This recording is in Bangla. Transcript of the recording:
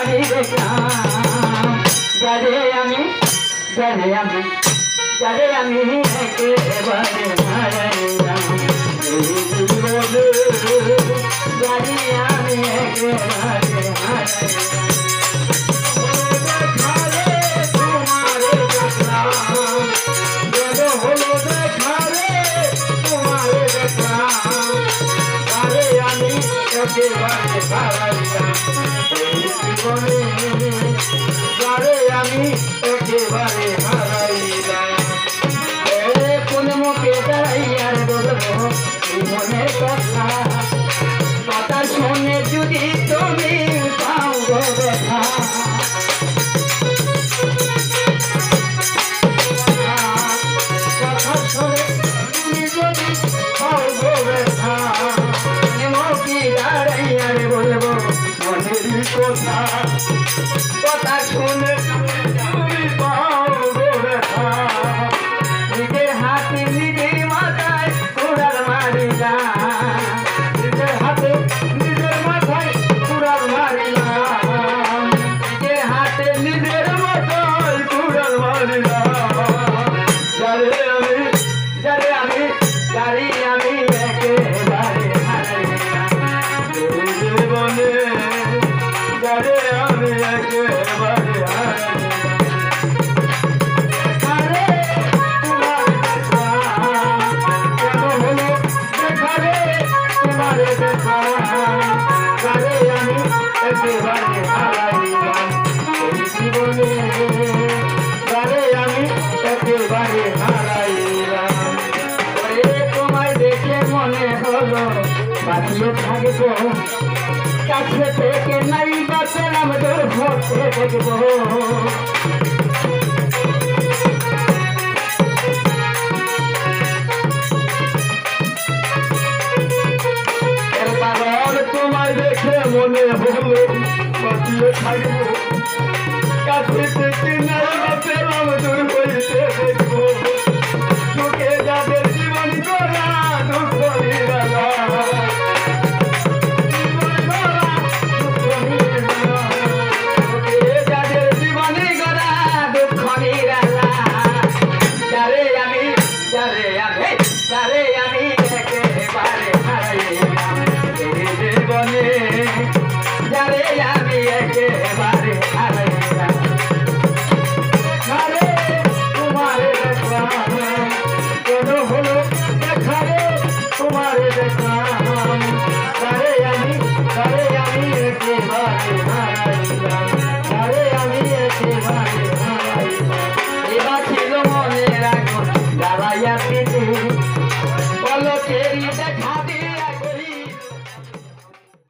তোমারই দেখলাম যারে আমি একেবারে হারাইলাম যারে আমি একেবারে আমি একেবারে হারাইলাম কোন মুখে দাঁড়াইয়ার বলবো মনের কথা কথা শুনে যদি তুমি পাও গো ব্যথা কথা শুনে তুমি যদি পাও গো ব্যথা মুখে দাঁড়াইয়ার বলবো মনের কথা কথা শুনে তুমি পাও গো ব্যথা নিজের হাতে নিজের মাথায় কুড়াল মারিলাম নিজের হাতে নিজের মাথায় কুড়াল মারিলাম নিজের হাতে নিজের মাথায় কুড়াল মারিলাম যারে আমি একেবারে হারাইলাম জীবনে যারে আমি একেবারে তোমায় দেখে মনে হলো বাঁচিয়ে থাকবো কাছে থেকে নাই বাঁচলাম তোর ভক্তে দেখবো তোমায় দেখে মনে হলো বাঁচিয়ে থাকবো কাছে